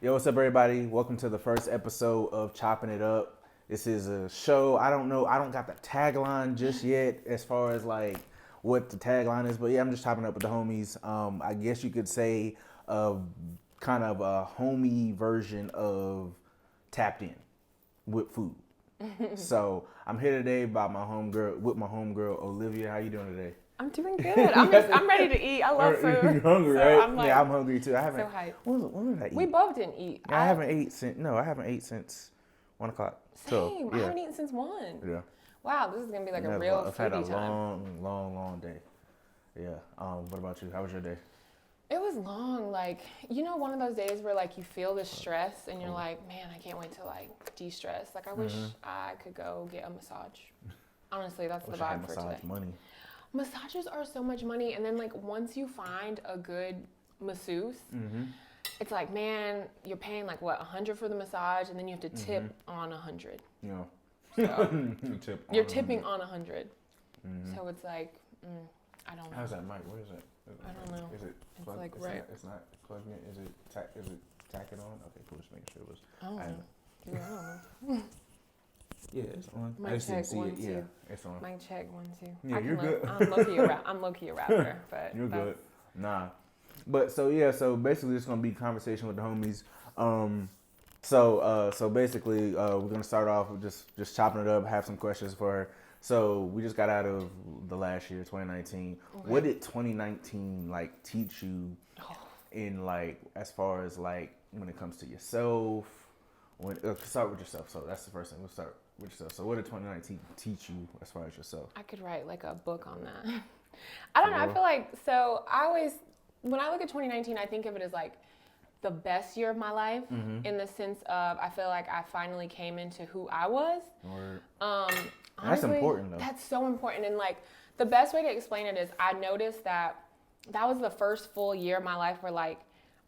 Yo, what's up, everybody? Welcome to the first episode of Choppin It Up. This is a show. I don't know. I don't got the tagline just yet as far as like what the tagline is, but yeah, I'm just chopping up with the homies. I guess you could say kind of a homie version of Tapped In with food. So I'm here today with my homegirl Olivia. How you doing today? I'm doing good. I'm ready to eat. I love food. You're hungry, so right? I'm like, yeah, I'm hungry too. I haven't. So hyped. When did I eat? We both didn't eat. I haven't ate since. No, I haven't ate since 1 o'clock. Same. Yeah. I haven't eaten since 1. Yeah. Wow, this is gonna be like a real I've had a foodie time. long day. Yeah. What about you? How was your day? It was long. Like, you know, one of those days where like you feel the stress and you're like, man, I can't wait to like de-stress. Like, I wish I could go get a massage. Honestly, that's the vibe for today. Money. Massages are so much money, and then like once you find a good masseuse, it's like, man, you're paying like what, $100 for the massage, and then you have to tip on $100. Yeah. So you're tipping on $100. So it's like, I don't know. How's that mic? What is it? I don't know. Is it? It's plug, like it's right. Not, it's not plugged in. Is it tacking on? Okay, cool. Just making sure it was. I don't know. Yeah, I don't know. Yeah, it's on. Mic I just didn't check, see 1, it. 2. Yeah, it's on. Mic check 1, 2. Yeah, you're good. I'm low-key a rapper, but You're good. Nah. But so basically it's gonna be a conversation with the homies. So basically we're gonna start off with just chopping it up, have some questions for her. So we just got out of the last year, 2019. Okay. What did 2019 like teach you in like as far as like when it comes to yourself? Start with yourself. So that's the first thing. We'll start with yourself. So what did 2019 teach you as far as yourself? I could write like a book on that. I don't know. I feel like, so I always, when I look at 2019, I think of it as like the best year of my life in the sense of I feel like I finally came into who I was. Honestly, that's important though. That's so important. And like the best way to explain it is I noticed that was the first full year of my life where like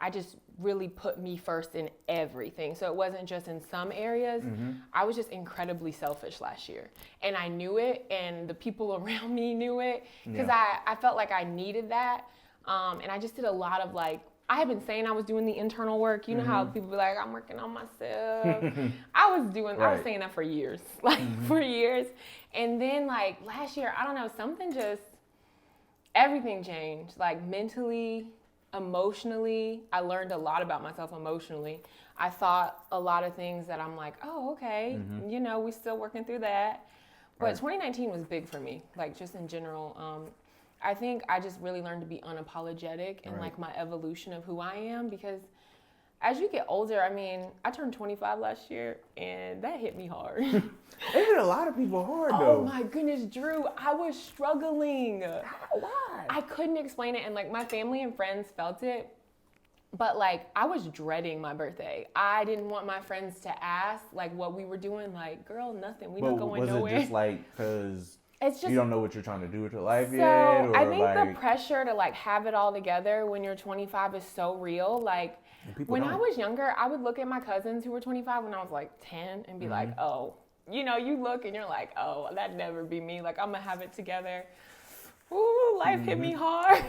I just really put me first in everything. So it wasn't just in some areas. I was just incredibly selfish last year. And I knew it, and the people around me knew it, because I felt like I needed that. And I just did a lot of like, I had been saying I was doing the internal work. You know how people be like, I'm working on myself. I was saying that for years, for years. And then like last year, I don't know, everything changed, like mentally, emotionally. I learned a lot about myself emotionally. I thought a lot of things that I'm like, oh, okay, you know, we're still working through that. But 2019 was big for me, like just in general. I think I just really learned to be unapologetic and like my evolution of who I am, because as you get older, I mean, I turned 25 last year, and that hit me hard. It hit a lot of people hard, though. Oh, my goodness, Drew. I was struggling. Why? I couldn't explain it, and, like, my family and friends felt it, but, like, I was dreading my birthday. I didn't want my friends to ask, like, what we were doing. Like, girl, nothing. We're not going nowhere. Was it just, like, because you don't know what you're trying to do with your life yet? So, I think like, the pressure to, like, have it all together when you're 25 is so real. Like, when I was younger, I would look at my cousins who were 25 when I was like 10 and be like, oh, you know, you look and you're like, oh, that'd never be me. Like, I'm going to have it together. Ooh, life hit me hard.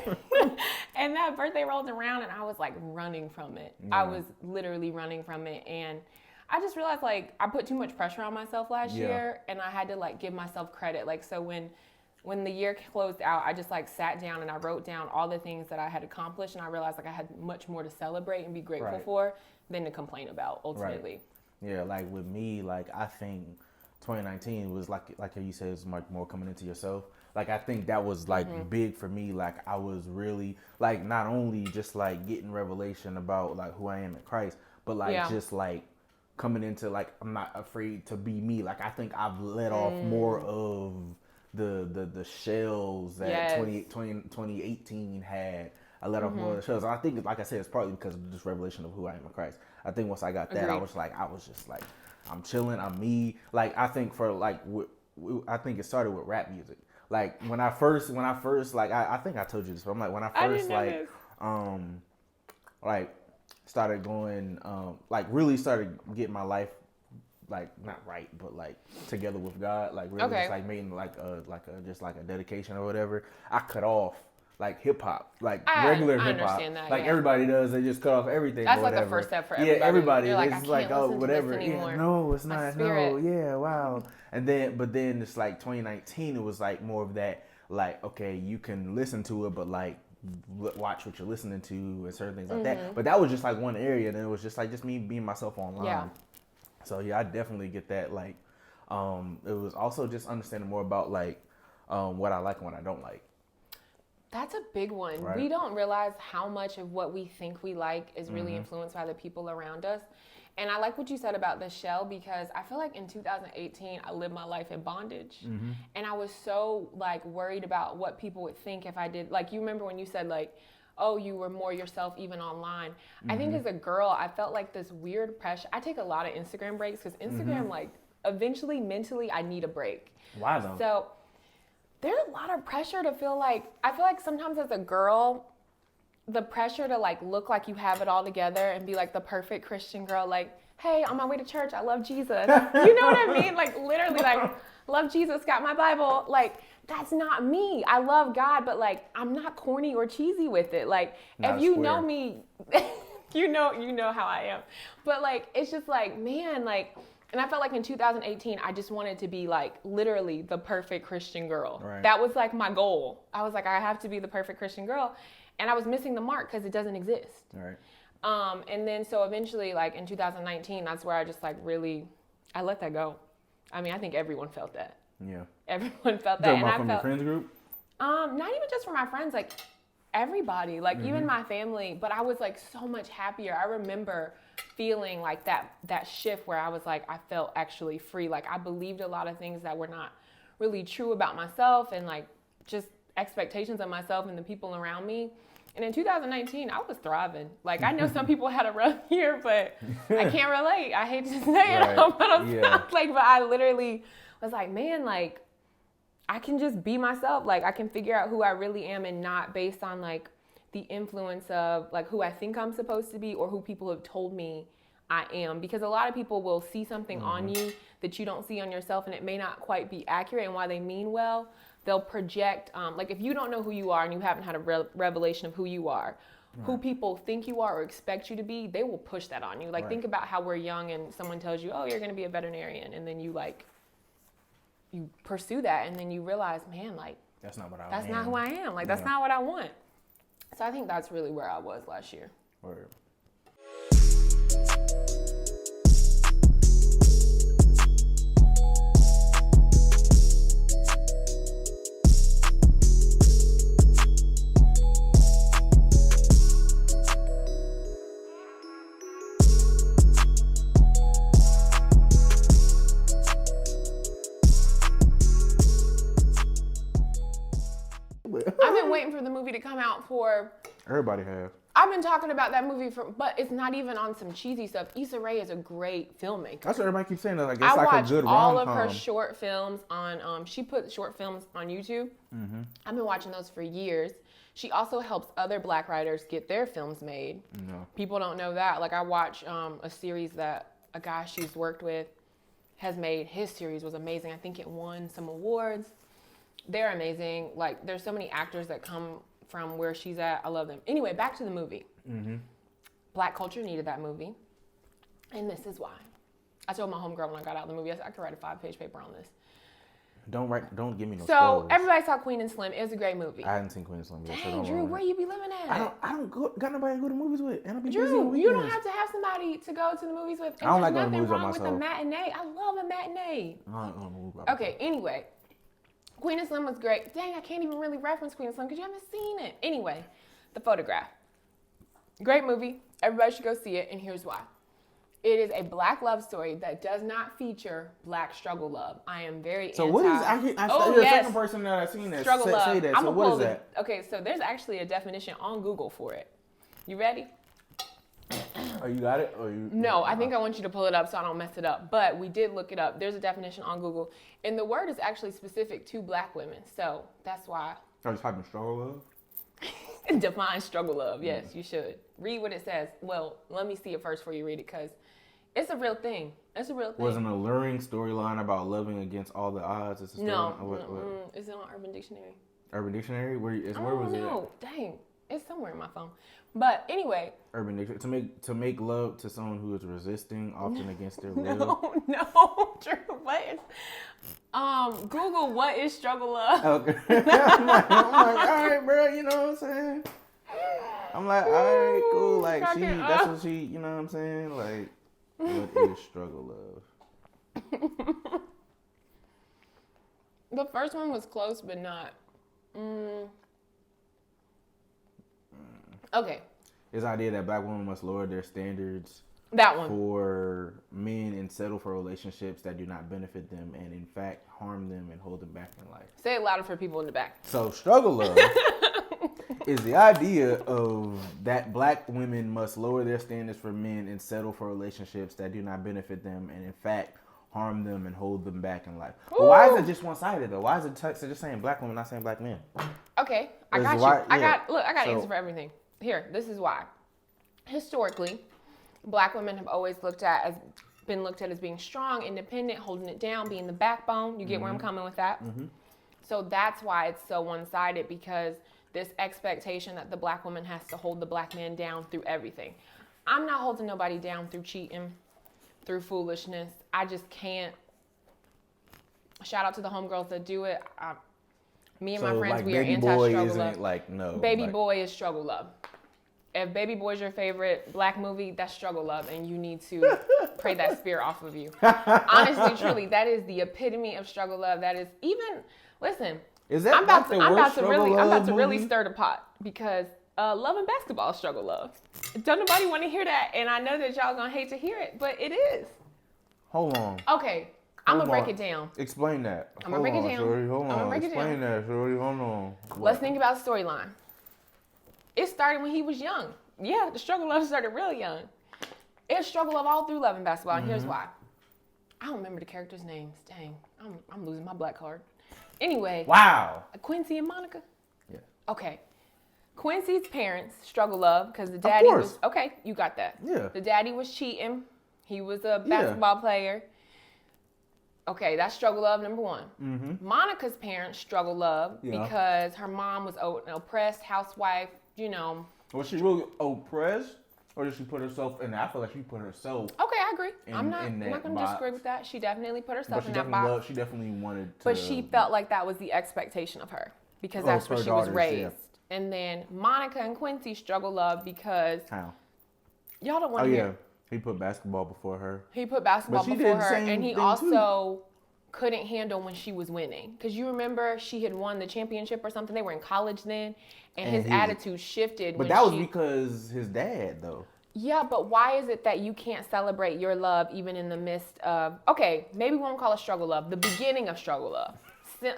And that birthday rolled around and I was like running from it. I was literally running from it. And I just realized like I put too much pressure on myself last year, and I had to like give myself credit. Like, so when the year closed out, I just like sat down and I wrote down all the things that I had accomplished, and I realized like I had much more to celebrate and be grateful for than to complain about ultimately. Yeah, like with me, like I think 2019 was like you said, it's much more coming into yourself. Like I think that was like big for me. Like I was really like not only just like getting revelation about like who I am in Christ, but like just like coming into like I'm not afraid to be me. Like I think I've let off more of the shells that 2018 had. I let off more of the shells. I think, like I said, it's partly because of this revelation of who I am in Christ. I think once I got that, I was just like, I'm chilling, I'm me. Like I think for like, I think it started with rap music. Like when I first, like I think I told you this, but I'm like when I first like started going, like really started getting my life like not right, but like together with God, like really just like making like a just like a dedication or whatever. I cut off like hip hop, like regular hip hop, like everybody does. They just cut off everything. That's or like whatever. the first step for everybody. Yeah, everybody. You're like, it's like, oh, whatever. Yeah, no, it's not. No, yeah, wow. And then, but then it's like 2019. It was like more of that. Like, okay, you can listen to it, but like watch what you're listening to and certain things like that. But that was just like one area, and it was just like me being myself online. Yeah. So yeah, I definitely get that. Like, it was also just understanding more about like what I like and what I don't like. That's a big one. Right. We don't realize how much of what we think we like is really influenced by the people around us. And I like what you said about the shell, because I feel like in 2018, I lived my life in bondage. And I was so like worried about what people would think if I did. Like, you remember when you said like, oh, you were more yourself even online. I think as a girl, I felt like this weird pressure. I take a lot of Instagram breaks because Instagram, like, eventually mentally I need a break. Why though? So there's a lot of pressure to feel like, I feel like sometimes as a girl, the pressure to like look like you have it all together and be like the perfect Christian girl, like, hey, on my way to church, I love Jesus. You know what I mean? Like, literally, like, love Jesus, got my Bible. Like, that's not me. I love God, but like, I'm not corny or cheesy with it. Like, if you know me, you know how I am. But like, it's just like, man, like, and I felt like in 2018, I just wanted to be like literally the perfect Christian girl. Right. That was like my goal. I was like, I have to be the perfect Christian girl. And I was missing the mark because it doesn't exist. Right. And then so eventually, like in 2019, that's where I just like really, I let that go. I mean, I think everyone felt that. Yeah. Everyone felt that. And from your friends group? Not even just for my friends, like everybody, like even my family. But I was like so much happier. I remember feeling like that shift where I was like, I felt actually free. Like I believed a lot of things that were not really true about myself and like just expectations of myself and the people around me. And in 2019, I was thriving. Like, I know some people had a rough year, but I can't relate. I hate to say it, but I literally was like, man, like, I can just be myself. Like, I can figure out who I really am and not based on, like, the influence of, like, who I think I'm supposed to be or who people have told me I am. Because a lot of people will see something on you that you don't see on yourself, and it may not quite be accurate. And while they mean well, they'll project, like if you don't know who you are and you haven't had a revelation of who you are, who people think you are or expect you to be, they will push that on you. Like think about how we're young and someone tells you, oh, you're going to be a veterinarian. And then you like, you pursue that and then you realize, man, like, that's not who I am. Like, that's not what I want. So I think that's really where I was last year. Word. I've been waiting for the movie to come out for... Everybody has. I've been talking about that movie but it's not even on some cheesy stuff. Issa Rae is a great filmmaker. That's what everybody keeps saying. Like, it's like a good rom-com. I watch all of her short films on, she put short films on YouTube. I've been watching those for years. She also helps other Black writers get their films made. No. People don't know that. Like, I watch a series that a guy she's worked with has made. His series was amazing. I think it won some awards. They're amazing. Like, there's so many actors that come from where she's at. I love them. Anyway, back to the movie. Black culture needed that movie. And this is why. I told my homegirl when I got out of the movie, I said, I could write a 5-page paper on this. Don't give me no So, spoilers. everybody saw Queen and Slim. It was a great movie. I hadn't seen Queen and Slim yet. Dang, Drew, where you be living at? I don't got nobody to go to movies with. And I'll be busy Drew, on you don't have to have somebody to go to the movies with. And I don't like there's going to nothing movies wrong by myself. with a matinee. I love a matinee. I don't Okay, anyway. Queen and Slim was great. Dang, I can't even really reference Queen and Slim because you haven't seen it. Anyway, The Photograph. Great movie. Everybody should go see it, and here's why. It is a Black love story that does not feature Black struggle love. I am very So what is, you're the second person that I've seen that struggle love. say that. So what is that? Okay, so there's actually a definition on Google for it. You ready? Oh, you got it? Or you? No, I think I want you to pull it up so I don't mess it up. But we did look it up. There's a definition on Google. And the word is actually specific to Black women. So that's why. Are you typing struggle love? Define struggle love. Yes, you should. Read what it says. Well, let me see it first before you read it because it's a real thing. It's a real thing. Was an alluring storyline about loving against all the odds. It's a story. No, it's on Urban Dictionary. Urban Dictionary? Where was it? No, dang, it's somewhere in my phone. But anyway, Urban Dictionary, to make love to someone who is resisting, often against their will. No, Drew. What is? Google what is struggle love. Okay. I'm like, all right, bro. You know what I'm saying? I'm like, all right, cool. Like that's what she. You know what I'm saying? Like, what is struggle love? The first one was close, but not. Okay. This idea that black women must lower their standards that one for men and settle for relationships that do not benefit them and in fact harm them and hold them back in life. Say it louder for people in the back. So struggle love is the idea of that black women must lower their standards for men and settle for relationships that do not benefit them and in fact harm them and hold them back in life. But why is it just one-sided though? Why is it just saying black women, not saying black men? Okay, I got you. I got an answer for everything. Here, this is why. Historically, black women have always been looked at as being strong, independent, holding it down, being the backbone. You get where I'm coming with that? Mm-hmm. So that's why it's so one-sided, because this expectation that the black woman has to hold the black man down through everything. I'm not holding nobody down through cheating, through foolishness. I just can't. Shout out to the homegirls that do it. Me and my friends, we are anti-struggle love. Baby Boy is struggle love. If Baby Boy is your favorite black movie, that's struggle love, and you need to pray that spirit off of you. Honestly, truly, that is the epitome of struggle love. That is listen. Is that I'm about to really stir the pot, because Love and Basketball is struggle love. Don't nobody want to hear that, and I know that y'all gonna hate to hear it, but it is. Hold on. Okay. I'm going to break it down. Explain that. I'm going to break it down. Shorty, hold on. Explain that, Shorty. Hold on. Let's think about the storyline. It started when he was young. Yeah, the struggle love started real young. It's struggle love all through Love and Basketball, and here's why. I don't remember the characters' names. Dang, I'm losing my black card. Anyway. Wow. Quincy and Monica? Yeah. Okay. Quincy's parents struggle love because the daddy was... Okay, you got that. Yeah. The daddy was cheating. He was a basketball player. Okay, that's struggle love number one. Mm-hmm. Monica's parents struggle love because her mom was an oppressed housewife, you know. Was she really oppressed? Or did she put herself in that? I feel like she put herself. Okay, I agree. I'm not going to disagree with that. She definitely put herself in that box. She definitely wanted to. But she felt like that was the expectation of her because that's where she was raised. Yeah. And then Monica and Quincy struggle love because. How? Y'all don't want to hear. He put basketball before her. He put basketball before her, and he also couldn't handle when she was winning. Because you remember she had won the championship or something. They were in college then, and his attitude shifted. But that was because his dad, though. Yeah, but why is it that you can't celebrate your love even in the midst of, okay, maybe we won't call it struggle love, the beginning of struggle love.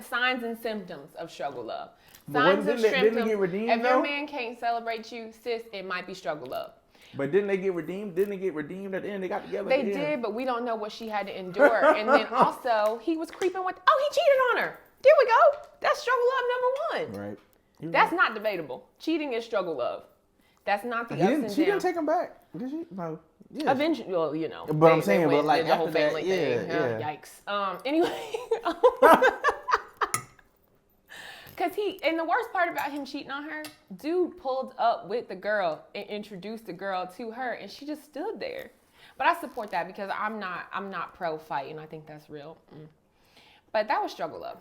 Signs and symptoms of struggle love. Signs and symptoms. Didn't they get redeemed, if your man can't celebrate you, sis, it might be struggle love. But didn't they get redeemed? Didn't they get redeemed at the end? They got together at the end. They did, but we don't know what she had to endure. And then also, he was creeping with, he cheated on her. There we go. That's struggle love number one. Right. That's not debatable. Cheating is struggle love. That's not the ups and downs. She didn't take him back, did she? No. Yeah. Eventually, well, you know. But I'm saying, but like the whole family thing. Yikes. Anyway. Because and the worst part about him cheating on her, dude pulled up with the girl and introduced the girl to her, and she just stood there. But I support that because I'm not pro fight, and I think that's real. But that was struggle love.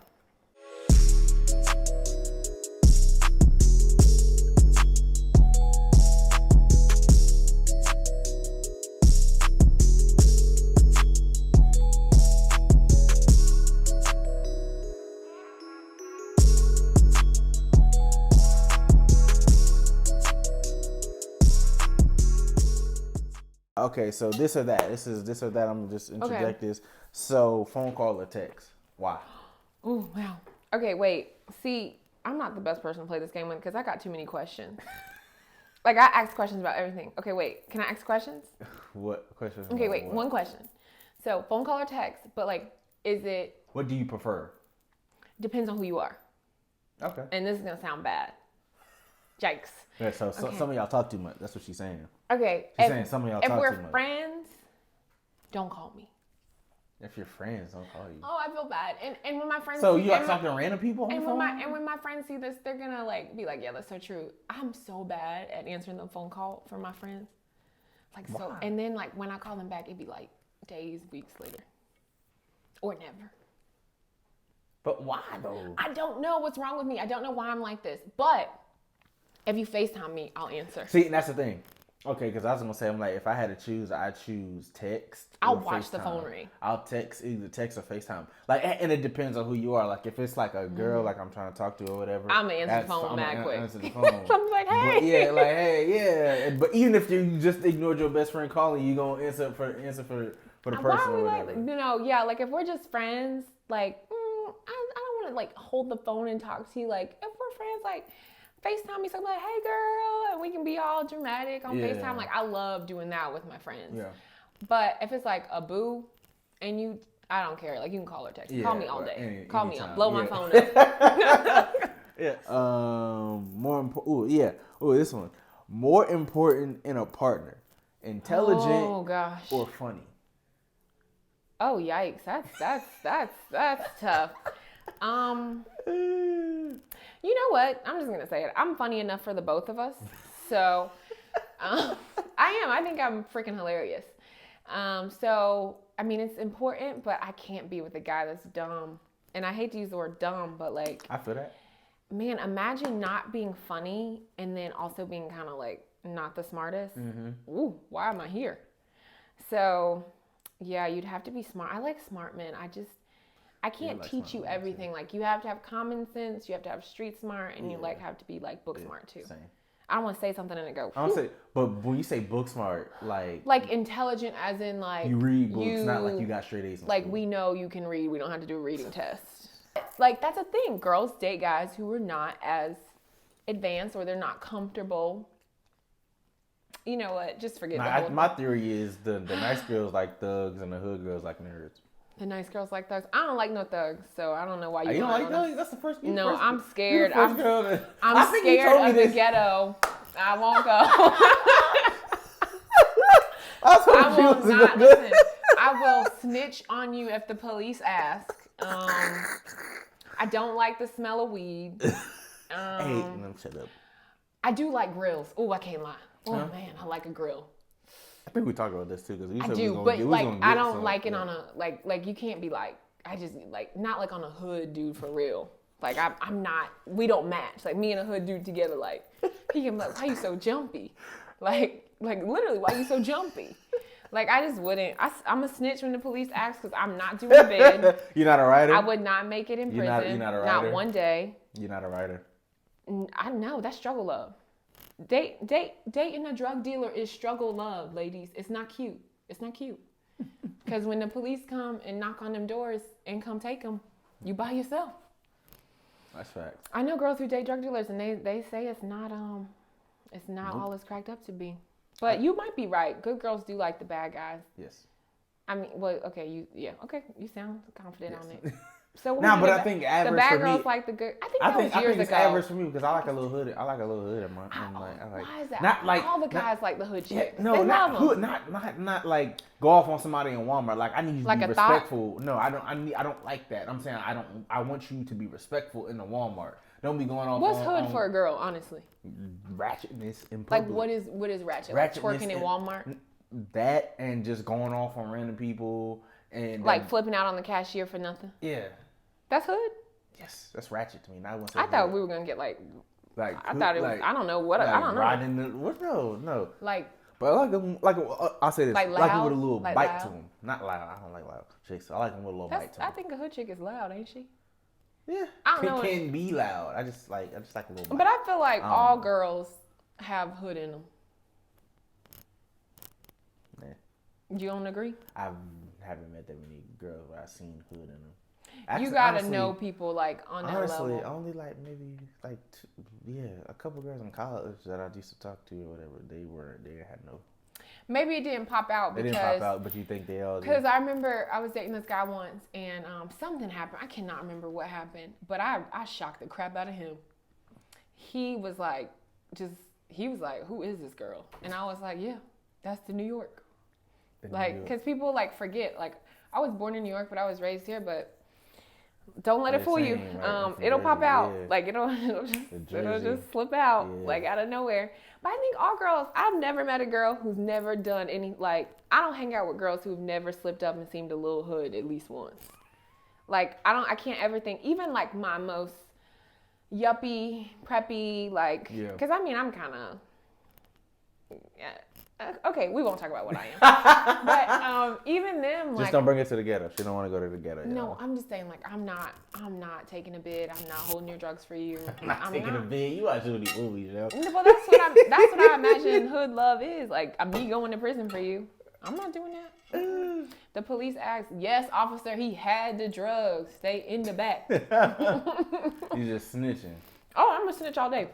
Okay, so this or that. This or that. I'm just interject this. So phone call or text. Why? Oh, wow. Okay, wait. See, I'm not the best person to play this game with because I got too many questions. Like, I ask questions about everything. Okay, wait. Can I ask questions? What questions? Okay, wait. One question. So phone call or text, but like, is it... What do you prefer? Depends on who you are. Okay. And this is going to sound bad. Yikes. Yeah, so some of y'all talk too much. That's what she's saying. Okay. She's saying some of y'all talk too much. If we're friends, don't call me. If your friends don't call you. Oh, I feel bad. And when my friends So you like talking to random people on the phone? When my friends see this, they're gonna like be like, yeah, that's so true. I'm so bad at answering the phone call for my friends. Like Why? so, and then like when I call them back, it'd be like days, weeks later, or never. But why though? I don't know what's wrong with me. I don't know why I'm like this. But if you FaceTime me, I'll answer. See, and that's the thing. Okay, because I was gonna say, I'm like, if I had to choose, I choose text. I'll watch the phone ring. I'll text, either text or FaceTime. Like, and it depends on who you are. Like, if it's like a girl, like I'm trying to talk to or whatever, I'm gonna answer the phone mad quick. Answer the phone. I'm like, hey. But yeah, like, hey, yeah. But even if you just ignored your best friend calling, you gonna answer for the person or whatever. Like, you know, yeah. Like if we're just friends, like I don't want to like hold the phone and talk to you. Like if we're friends, like. FaceTime me, so I'm like, hey girl, and we can be all dramatic on FaceTime. Like I love doing that with my friends. Yeah. But if it's like a boo, and I don't care. Like you can call or text. Call me all day. Call me up. Blow my phone up. Yeah. More important. Ooh, yeah. Ooh, this one. More important in a partner, intelligent or funny. Oh yikes! That's tough. You know what? I'm just gonna say it. I'm funny enough for the both of us, so I am. I think I'm freaking hilarious. So I mean, it's important, but I can't be with a guy that's dumb. And I hate to use the word dumb, but like, I feel that. Man, imagine not being funny and then also being kind of like not the smartest. Mm-hmm. Ooh, why am I here? So yeah, you'd have to be smart. I like smart men. I can't teach you everything. Like you have to have common sense, you have to have street smart, and you like have to be like book smart too. Same. I don't want to say something and it go. I don't say, but when you say book smart, like intelligent, as in like you read books, not like you got straight A's. Like school. We know you can read. We don't have to do a reading test. Like that's a thing. Girls date guys who are not as advanced or they're not comfortable. You know what? Just forget. My theory is the nice girls like thugs and the hood girls like nerds. The nice girls like thugs. I don't like no thugs, so I don't know why you don't like thugs. That's the first. No, I'm scared. I'm scared of the ghetto. I won't go. I will not listen. I will snitch on you if the police ask. I don't like the smell of weed. Hey, shut up. I do like grills. Oh, I can't lie. Oh man, I like a grill. I think we talked about this too because we said I do, but like I don't like it on a like you can't be like I just like not like on a hood dude for real. Like I'm not. We don't match. Like me and a hood dude together. Like he can be like, why you so jumpy? Like literally, why you so jumpy? Like I just wouldn't. I'm a snitch when the police ask because I'm not doing bid. You're not a writer. I would not make it in prison. You're not a writer. Not one day. You're not a writer. I know that's struggle love. Dating a drug dealer is struggle love, ladies. It's not cute. It's not cute. Because when the police come and knock on them doors and come take them, you by yourself. That's facts. I know girls who date drug dealers and they say it's not all it's cracked up to be. But you might be right. Good girls do like the bad guys. Yes. I mean, well, okay, you sound confident on it. So I think average the bad for girls me, like the good. I think it's average for me because I like a little hood. I like a little hood in my. Why is that? Not like all the guys like the hood chicks. Yeah, no, not hood. Not like go off on somebody in Walmart. Like I need you to be respectful. Thought? No, I don't like that. I'm saying I want you to be respectful in the Walmart. Don't be going off. What's hood for a girl, honestly? Ratchetness in public. Like what is ratchet? Like twerking in Walmart. That and just going off on random people and like flipping out on the cashier for nothing. Yeah. That's hood? Yes, that's ratchet to me. I thought we were gonna get like I thought it was. I don't know what. I don't know. Riding no. Like. But I like I'll say this. Like loud, I like them with a little like bite loud. to them. Not loud. I don't like loud chicks. I like them with a little bite to them. I think a hood chick is loud, ain't she? Yeah. I don't know. Can be loud. I just like a little bite. But I feel like all girls have hood in them. Yeah. You don't agree? I haven't met that many girls where I've seen hood in them. You gotta know people like on that level. Honestly, only like maybe like a couple girls in college that I used to talk to or whatever. They had no. Maybe it didn't pop out. They didn't pop out, but you think they all did? Because I remember I was dating this guy once, and something happened. I cannot remember what happened, but I shocked the crap out of him. He was like, who is this girl? And I was like, yeah, that's the New York. Because people like forget like. I was born in New York, but I was raised here. But don't let it fool you. Right? It'll pop out. Yeah. Like it'll just slip out like out of nowhere. But I think all girls. I've never met a girl who's never done any. Like I don't hang out with girls who've never slipped up and seemed a little hood at least once. Like I can't ever think. Even like my most yuppie, preppy, like, because I mean I'm kind of. Okay, we won't talk about what I am. But even them, like, just don't bring it to the ghetto. She don't want to go to the ghetto. No, I'm just saying, like, I'm not taking a bid. I'm not holding your drugs for you. I'm taking a bid. You watch these movies, yo. Well, that's what I imagine hood love is. Like, me going to prison for you. I'm not doing that. The police asked, yes, officer, he had the drugs. Stay in the back. You just snitching. Oh, I'm gonna snitch all day.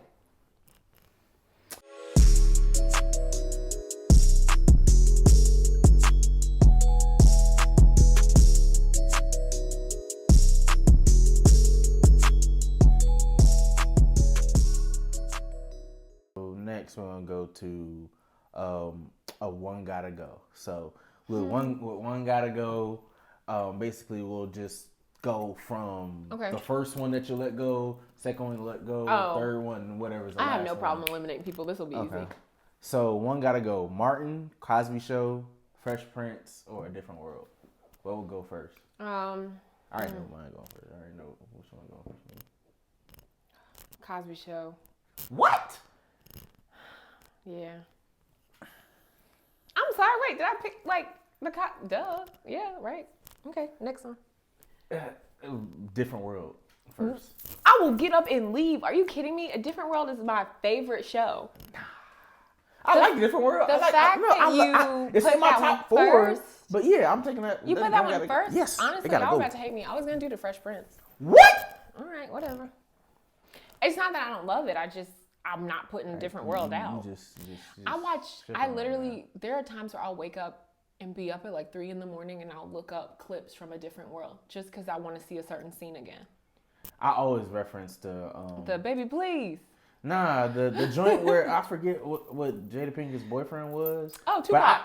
Next, we're gonna go to a one gotta go. So with one gotta go, basically we'll just go from the first one that you let go, second one you let go, third one, whatever's the last one. I have no problem eliminating people. This will be easy. So one gotta go: Martin, Cosby Show, Fresh Prince, or A Different World. What would go first? I already know mine going first. I already know which one going first. Cosby Show. What? Yeah. I'm sorry. Wait, did I pick like the duh? Yeah, right. Okay, next one. Different World first. I will get up and leave. Are you kidding me? A Different World is my favorite show. I like Different World. The fact that it's in my top 4. But yeah, I'm taking that. You put that one first? Yes. Honestly, y'all about to hate me. I was gonna do the Fresh Prince. What? All right, whatever. It's not that I don't love it. I'm not putting Different World out. I literally, there are times where I'll wake up and be up at like 3 a.m. and I'll look up clips from A Different World just because I want to see a certain scene again. I always reference the Baby Please. Nah, the joint where I forget what Jada Pinkett's boyfriend was. Oh, Tupac.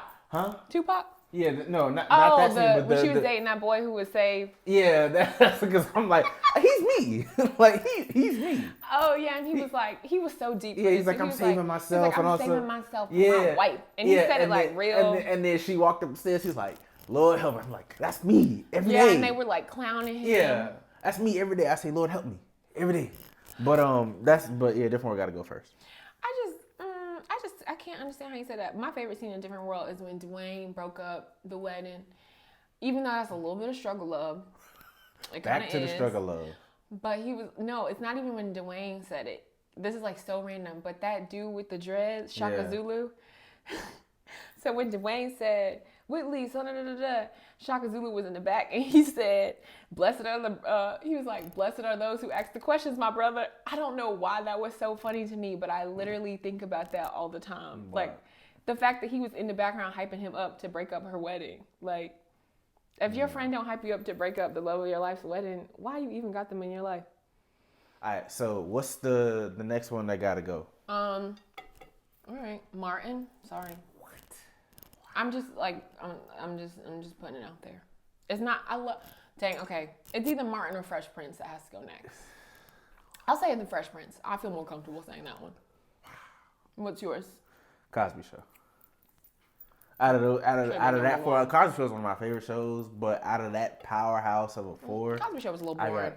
Tupac? Yeah, no, not that scene, but when she was dating that boy who was saved. Yeah, that's because I'm like, he's me. Like, he's me. Oh, yeah, and he was like, he was so deep. Yeah, he's like, I'm saving myself. He's like, I'm saving myself for my wife. And he said it like real. And then she walked upstairs, he's like, Lord help me. I'm like, that's me every day. Yeah, and they were like clowning him. Yeah, that's me every day. I say, Lord help me every day. But Different World gotta go first. I can't understand how you said that. My favorite scene in Different World is when Dwayne broke up the wedding. Even though that's a little bit of struggle love. Back to the struggle love. But it's not even when Dwayne said it. This is like so random. But that dude with the dreads, Shaka Zulu. So when Dwayne said, Whitley, so Shaka Zulu was in the back and he said, blessed are those who ask the questions, my brother. I don't know why that was so funny to me, but I literally think about that all the time. Wow. Like the fact that he was in the background hyping him up to break up her wedding. Like if your friend don't hype you up to break up the love of your life's wedding, why you even got them in your life? All right, so what's the next one that gotta go? All right, Martin. Sorry. I'm just putting it out there. It's not, okay. It's either Martin or Fresh Prince that has to go next. I'll say the Fresh Prince. I feel more comfortable saying that one. What's yours? Cosby Show. Out of that 4, Cosby Show is one of my favorite shows, but out of that powerhouse of a 4. Cosby Show was a little boring.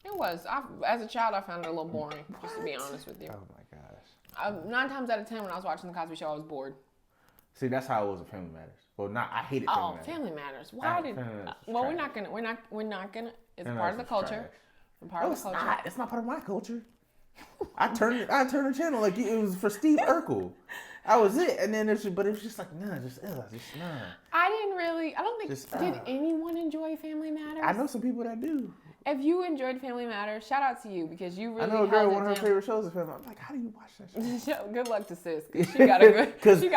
It was. As a child, I found it a little boring, just to be honest with you. Oh my gosh. 9 times out of 10 when I was watching the Cosby Show, I was bored. See, that's how it was with Family Matters. Well, I hated Family Matters. Family Matters. Why did? Well, we're not gonna. It's part of the culture. It's not part of my culture. I turned the channel like it was for Steve Urkel. I was it, and then but it was just like nah. I don't think did anyone enjoy Family Matters? I know some people that do. If you enjoyed Family Matters, shout out to you because you really. I know a girl. One of her favorite shows is Family. I'm like, how do you watch that show? Good luck to sis, because she got a good attention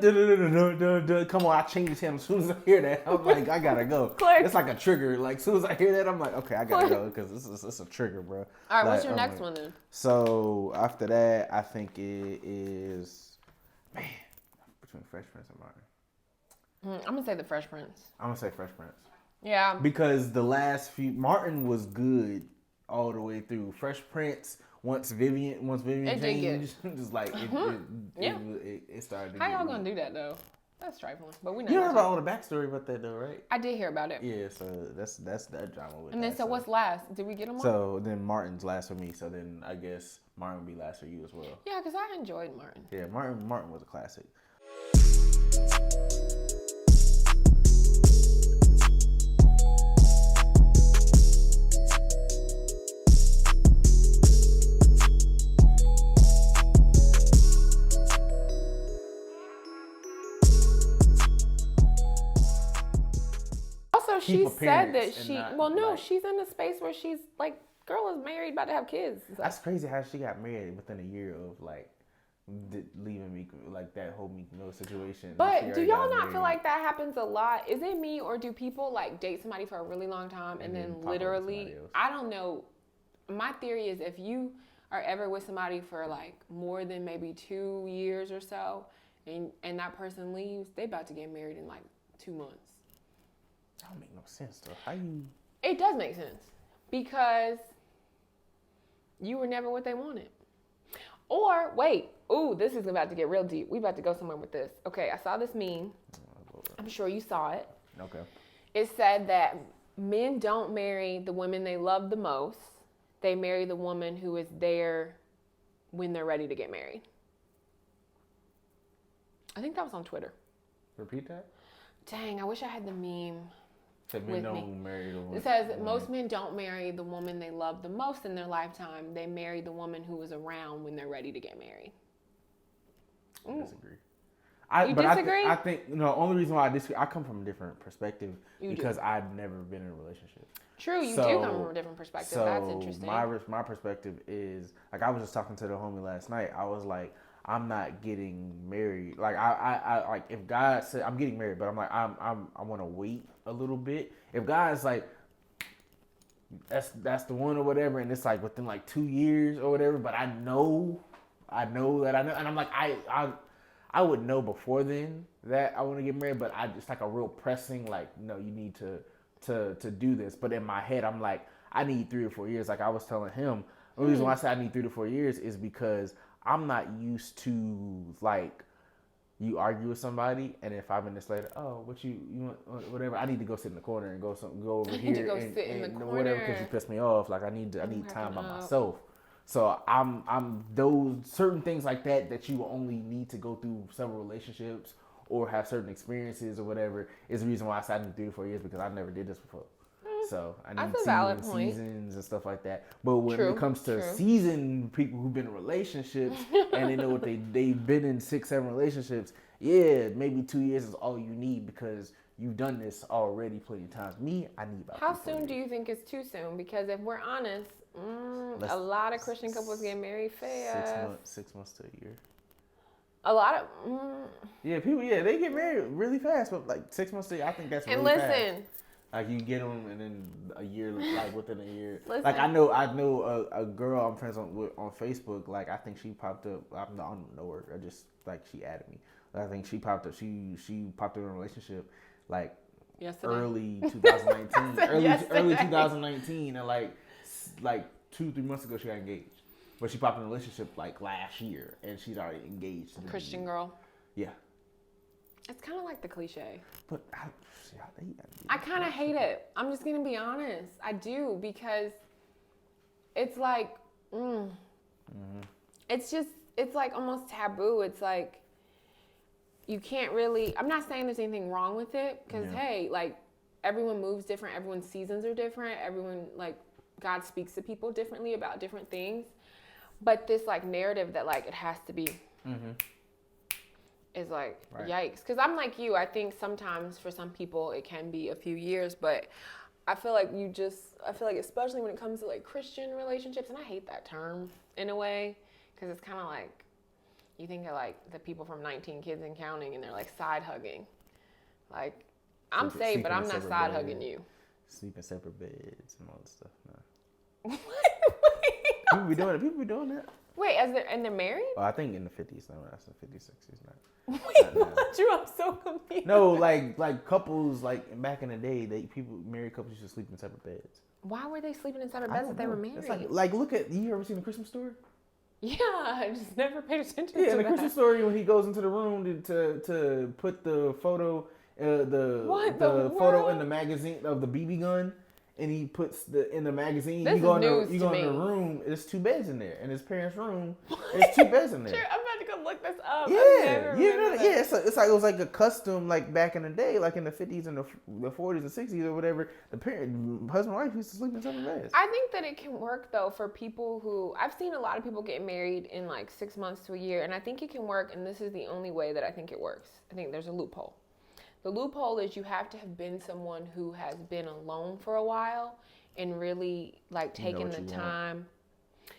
span. Come on, I change the channel as soon as I hear that. I'm like, I gotta go. It's like a trigger. Like as soon as I hear that, I'm like, okay, I gotta go because this is a trigger, bro. All right, what's your next one then? So after that, I think it is between Fresh Prince and Martin. I'm gonna say the Fresh Prince. I'm gonna say Fresh Prince. Yeah. Because the last few Martin was good all the way through. Fresh Prince once Vivian changed, just like it started. How y'all gonna do that though? That's trifling. But we know. You heard about all the backstory about that though, right? I did hear about it. Yeah, so that's that drama with. And then so what's last? Did we get him on? So then Martin's last for me. So then I guess Martin will be last for you as well. Yeah, because I enjoyed Martin. Yeah, Martin was a classic. She said that she's in a space where she's like, girl is married, about to have kids. So. That's crazy how she got married within a year of like leaving me, like that whole Meek Mill situation. But do y'all not feel like that happens a lot? Is it me, or do people like date somebody for a really long time and then literally, I don't know. My theory is if you are ever with somebody for like more than maybe 2 years or so, and that person leaves, they about to get married in like 2 months. That don't make no sense though. How you? It does make sense because you were never what they wanted. Or wait, this is about to get real deep. We about to go somewhere with this. Okay, I saw this meme. I'm sure you saw it. Okay. It said that men don't marry the women they love the most. They marry the woman who is there when they're ready to get married. I think that was on Twitter. Repeat that. Dang, I wish I had the meme. Men don't marry the woman. It says most men don't marry the woman they love the most in their lifetime. They marry the woman who is around when they're ready to get married. I disagree. You disagree? I think only reason why I disagree, I come from a different perspective because I've never been in a relationship. True, you do come from a different perspective. That's interesting. My perspective is like I was just talking to the homie last night. I was like, I'm not getting married. Like I like if God said I'm getting married, but I'm like I want to wait a little bit. If God's like that's the one or whatever, and it's like within like 2 years or whatever, but I know that I know, and I'm like I would know before then that I want to get married, but it's like a real pressing like no, you need to do this. But in my head, I'm like I need 3 or 4 years. Like I was telling him, the reason why I say I need 3 to 4 years is because I'm not used to like you argue with somebody and then 5 minutes later, what you want, whatever. I need to go sit in the corner and go over here and whatever because you pissed me off. Like I need time by myself. So I'm those certain things like that you only need to go through several relationships or have certain experiences or whatever is the reason why I said I need 3 to 4 years because I never did this before. So I need seasons and stuff like that. But when it comes to seasoned people who've been in relationships and they know what they've been in 6, 7 relationships, maybe 2 years is all you need because you've done this already plenty of times. Me, I need about. How soon do you think is too soon? Because if we're honest, a lot of Christian couples get married fast. 6 months to a year. A lot of people they get married really fast, but like 6 months to a year, I think that's really fast. And listen. Like you get them, and then a year, like within a year. Listen. Like I know a girl I'm friends with on Facebook. Like I think she popped up. I don't know her. I just like she added me. I think she popped up. She popped up in a relationship like yesterday. Early 2019. early 2019, and like 2-3 months ago she got engaged. But she popped in a relationship like last year, and she's already engaged. Christian girl. Yeah. It's kind of like the cliche. But I kind of hate it. I'm just going to be honest. I do because it's like, it's like almost taboo. It's like you can't really, I'm not saying there's anything wrong with it because, hey, like everyone moves different. Everyone's seasons are different. Everyone, like God speaks to people differently about different things. But this like narrative that like it has to be. Is like, yikes. Because I'm like you. I think sometimes for some people it can be a few years, but I feel like especially when it comes to like Christian relationships, and I hate that term in a way, because it's kind of like, you think of like the people from 19 Kids and Counting, and they're like side hugging. Like, I'm saved, but I'm not side hugging you. Sleep in separate beds and all that stuff. No. What? People be doing it. People be doing that. Wait, and they're married? Oh, I think in the 50s. No, that's the 50s, 60s. Wait, what? I'm so confused. No, like couples, like back in the day, married couples used to sleep in separate beds. Why were they sleeping in separate beds if they were married? It's like look at, you ever seen The Christmas Story? Yeah, I just never paid attention to that. Yeah, in The Christmas Story, when he goes into the room to put the photo, the photo in the magazine of the BB gun, and he puts in the magazine. You go in the room. There's 2 beds in there, in his parents' room. There's 2 beds in there. Sure, I'm about to go look this up. Yeah. It's like it was like a custom, like back in the day, like in the 50s and the 40s and 60s or whatever. Husband and wife used to sleep in separate beds. I think that it can work though for people who I've seen a lot of people get married in like 6 months to a year, and I think it can work. And this is the only way that I think it works. I think there's a loophole. The loophole is you have to have been someone who has been alone for a while and really like taken the time.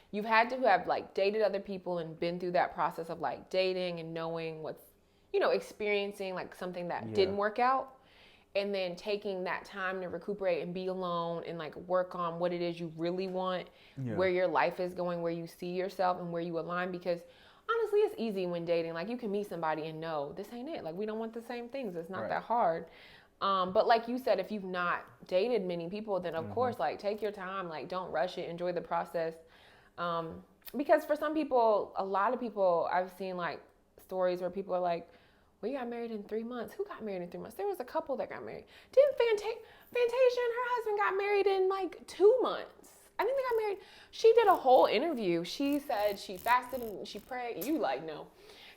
You've had to have like dated other people and been through that process of like dating and knowing what's, experiencing like something that didn't work out, and then taking that time to recuperate and be alone and like work on what it is you really want, where your life is going, where you see yourself and where you align. Because honestly, it's easy when dating. Like, you can meet somebody and know this ain't it. Like, we don't want the same things. It's not that hard. But like you said, if you've not dated many people, then of course, like, take your time. Like, don't rush it. Enjoy the process. Because for some people, a lot of people, I've seen like stories where people are like, we got married in 3 months. Who got married in 3 months? There was a couple that got married. Didn't Fantasia and her husband got married in like 2 months? I think they got married. She did a whole interview. She said she fasted and she prayed. You like, no.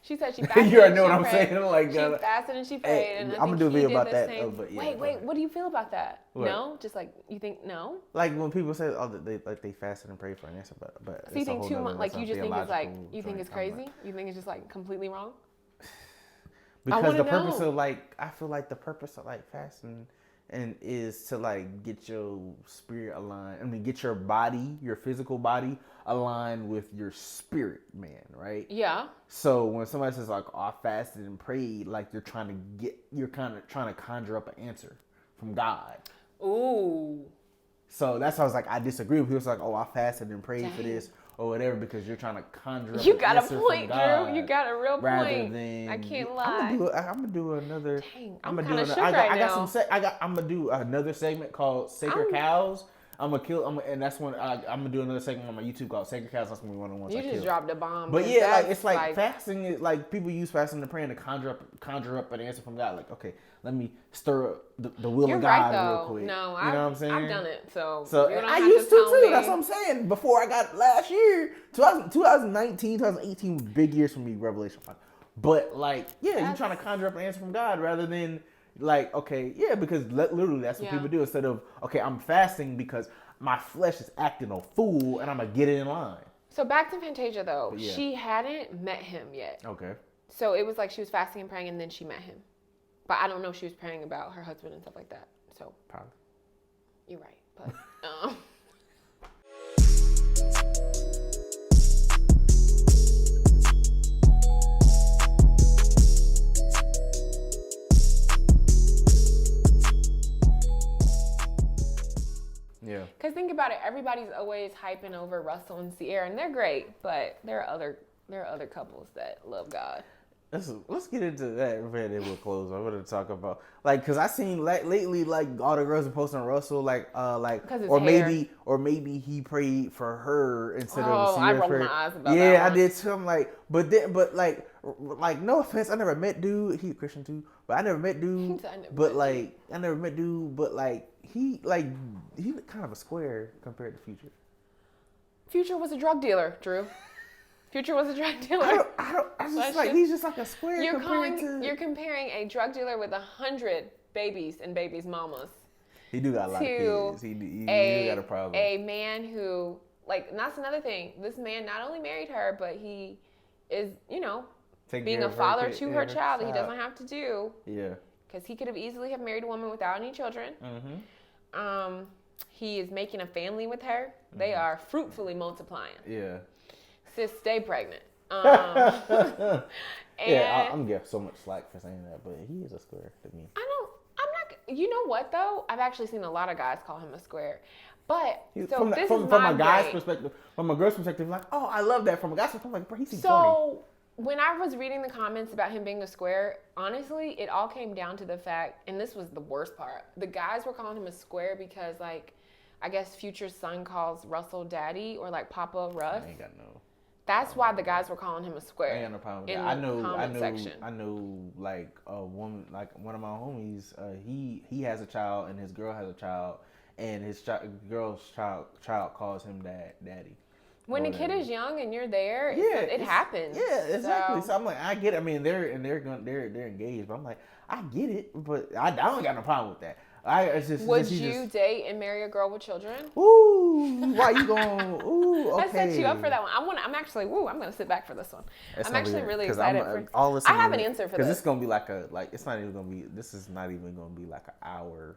She said she fasted. You already know what I'm saying. Like, she fasted and she prayed. And I'm gonna do a video about that. Wait. What do you feel about that? What? No, just like you think no. Like when people say, "Oh, they fasted and prayed for an answer," but so you think 2 months? Like you just think it's like you think it's crazy? You think it's just like completely wrong? Because the purpose of I feel like the purpose of like fasting and is to like get your spirit aligned. I mean, get your body, your physical body aligned with your spirit, man, right? Yeah. So when somebody says like, "Oh, I fasted and prayed," like you're kind of trying to conjure up an answer from God. Ooh. So that's why I was like, I disagree with people. It's like, "Oh, I fasted and prayed for this." Or whatever, because you're trying to conjure up you an got answer a point, from God, Drew. You got a real point. Than, I can't lie. I'm gonna do another. Dang, I'm kind of shook right now. I'm gonna do another segment called Sacred Cows. And that's when I'm gonna do another segment on my YouTube called Sacred Cows. That's gonna be one of the ones you just dropped a bomb. But yeah, like it's like fasting is like people use fasting and praying to conjure up an answer from God. Like, okay, let me stir up the will of God real quick. No, you know what I'm saying? I've done it. So I used to too. That's what I'm saying. Before I got last year, 2019, 2018 was big years for me. Revelation 5. But like, yeah, you're trying to conjure up an answer from God rather than like, okay, yeah, because literally that's what people do instead of, okay, I'm fasting because my flesh is acting a fool and I'm gonna get it in line. So back to Fantasia though, she hadn't met him yet. Okay. So it was like she was fasting and praying and then she met him. But I don't know if she was praying about her husband and stuff like that. So probably. You're right, but yeah. Because think about it, everybody's always hyping over Rusell and Ciara, and they're great, but there are other couples that love God. Let's get into that and then we'll close. I want to talk about because I seen lately all the girls are posting Rusell or maybe he prayed for her instead of Ciara. I rolled my eyes about that. Yeah, I did too. I'm like, but no offense, I never met dude. He's a Christian too, but I never met dude. He kind of a square compared to Future. Future was a drug dealer, Drew. Future was a drug dealer. He's just like a square. You're comparing a drug dealer with 100 babies and babies' mamas. He do got a lot of kids. He do got a problem. A man who, and that's another thing. This man not only married her, but he is, being a father to her child that he doesn't have to do. Yeah. Because he could have easily have married a woman without any children. Mm-hmm. He is making a family with her. Mm-hmm. They are fruitfully multiplying. Yeah. Sis, stay pregnant. I'm gonna get so much slack for saying that, but he is a square to me. I'm not. You know what though? I've actually seen a lot of guys call him a square. But from a guy's perspective, from a girl's perspective, like, oh, I love that. From a guy's perspective, like, bro, he seems corny. When I was reading the comments about him being a square, honestly, it all came down to the fact, and this was the worst part. The guys were calling him a square because, like, I guess Future's son calls Rusell daddy or like Papa Russ. I ain't got no. That's why the guys were calling him a square. I ain't got no problem with that. I know, like a woman, like one of my homies. He has a child and his girl has a child, and his girl's child calls him daddy. When a kid is young and you're there, it happens. Yeah, exactly. So I'm like, I get it. I mean, they're engaged, but I'm like, I get it, but I don't got no problem with that. Would you date and marry a girl with children? Ooh, why you going? Ooh, okay. I set you up for that one. I'm actually. I'm gonna sit back for this one. I'm actually really excited I have an answer for this. Because it's gonna be it's not even gonna be. This is not even gonna be like an hour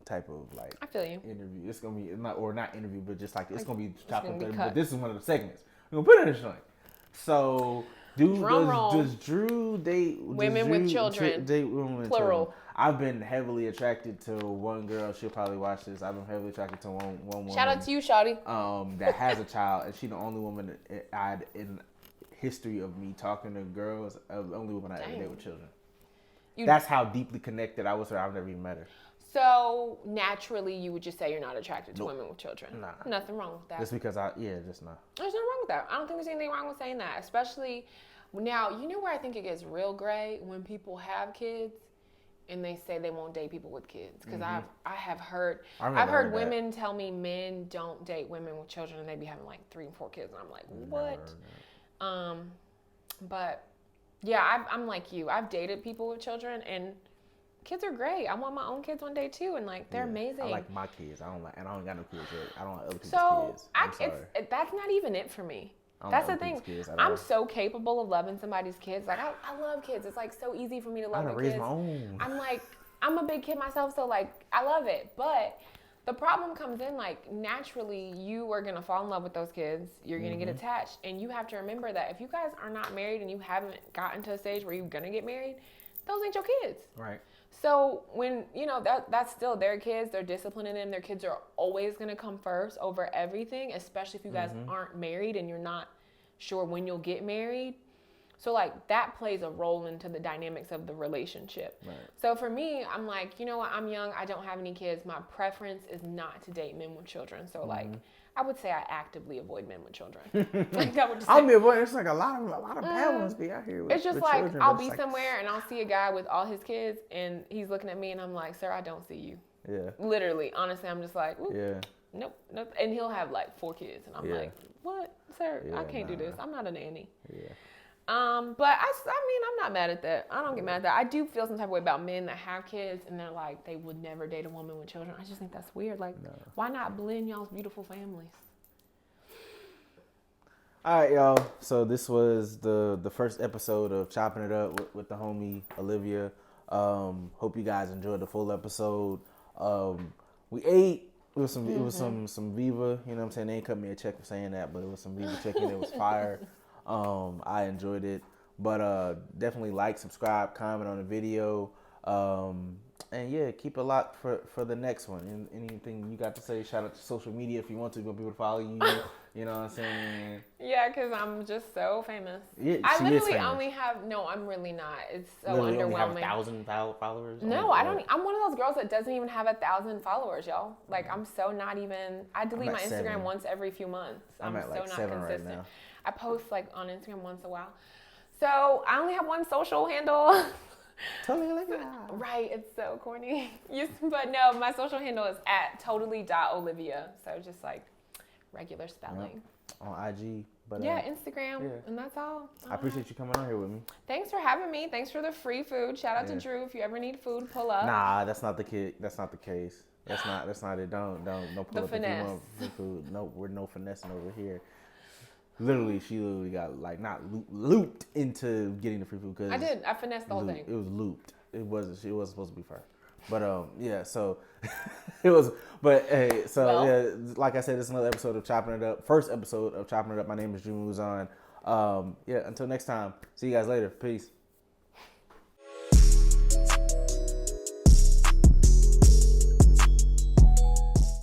type of I feel you. Interview. It's gonna be not interview, but just it's gonna be chopping. But this is one of the segments. We're gonna put it in the joint. So, does Drew date women with children? Date women with plural. Children? I've been heavily attracted to one girl. She'll probably watch this. I've been heavily attracted to one woman. Shout out to you, Shawty. That has a child, and she's the only woman I'd in history of me talking to girls. The only woman I ever date with children. That's how deeply connected I was with her. I've never even met her. So naturally, you would just say you're not attracted to women with children. Nah. Nothing wrong with that. Just because just not. There's nothing wrong with that. I don't think there's anything wrong with saying that. Especially now, you know where I think it gets real gray when people have kids and they say they won't date people with kids. Because I have heard women tell me men don't date women with children and they be having like 3 and 4 kids, and I'm like, what? But yeah, I'm like you. I've dated people with children and kids are great. I want my own kids one day too, and like they're amazing. I like my kids. I don't got no kids yet. I don't like other people's kids. That's not even it for me. That's the thing. I'm so capable of loving somebody's kids. Like I love kids. It's like so easy for me to love their kids. My own. I'm a big kid myself, so like I love it. But the problem comes in like naturally you are gonna fall in love with those kids. You're gonna get attached, and you have to remember that if you guys are not married and you haven't gotten to a stage where you're gonna get married, those ain't your kids. Right. So when, that's still their kids, they're disciplining them. Their kids are always going to come first over everything, especially if you guys aren't married and you're not sure when you'll get married. So like that plays a role into the dynamics of the relationship. Right. So for me, I'm like, you know what? I'm young. I don't have any kids. My preference is not to date men with children. So like, I would say I actively avoid men with children. Like I would just I'll be avoiding. It's like a lot of bad ones be out here. It's just like children, I'll be somewhere and I'll see a guy with all his kids and he's looking at me and I'm like, sir, I don't see you. Yeah. Literally, honestly, I'm just like, nope. And he'll have like 4 kids and I'm like, what, sir? I can't do this. I'm not a nanny. Yeah. But I mean, I'm not mad at that. I don't get mad at that. I do feel some type of way about men that have kids and they're like, they would never date a woman with children. I just think that's weird. Like, why not blend y'all's beautiful families? All right, y'all. So this was the first episode of Chopping It Up with the homie Olivia. Hope you guys enjoyed the full episode. We ate. It was some Viva. You know what I'm saying? They ain't cut me a check for saying that, but it was some Viva chicken. It was fire. I enjoyed it, but definitely like, subscribe, comment on the video, and yeah, keep it locked for the next one. And anything you got to say? Shout out to social media if you want to. Go people to follow you. You know what I'm saying? Yeah, because I'm just so famous. Yeah, I literally only have. No, I'm really not. It's so literally underwhelming. Only have 1,000 followers. No, I don't. I'm one of those girls that doesn't even have 1,000 followers, y'all. Like I'm so not even. I delete my Instagram 7. once every few months. I'm at so like not 7 consistent. right now. I post like on Instagram once a while. So I only have one social handle. Totally Olivia. Right, it's so corny. But no, my social handle is at totally.olivia. So just like regular spelling. Yep. On IG. But yeah, Instagram. Yeah. And that's all. I appreciate you coming on here with me. Thanks for having me. Thanks for the free food. Shout out to Drew. If you ever need food, pull up. Nah, that's not the case. That's not it. Don't pull up finesse. if you want free food. No, we're no finessing over here. Literally, she got like not looped into getting the free food because I finessed the whole thing. It was looped. It wasn't. She wasn't supposed to be first. But yeah. So it was. But hey, so yeah. Like I said, this is another episode of Chopping It Up. First episode of Chopping It Up. My name is Drew Muzan. Yeah. Until next time. See you guys later. Peace.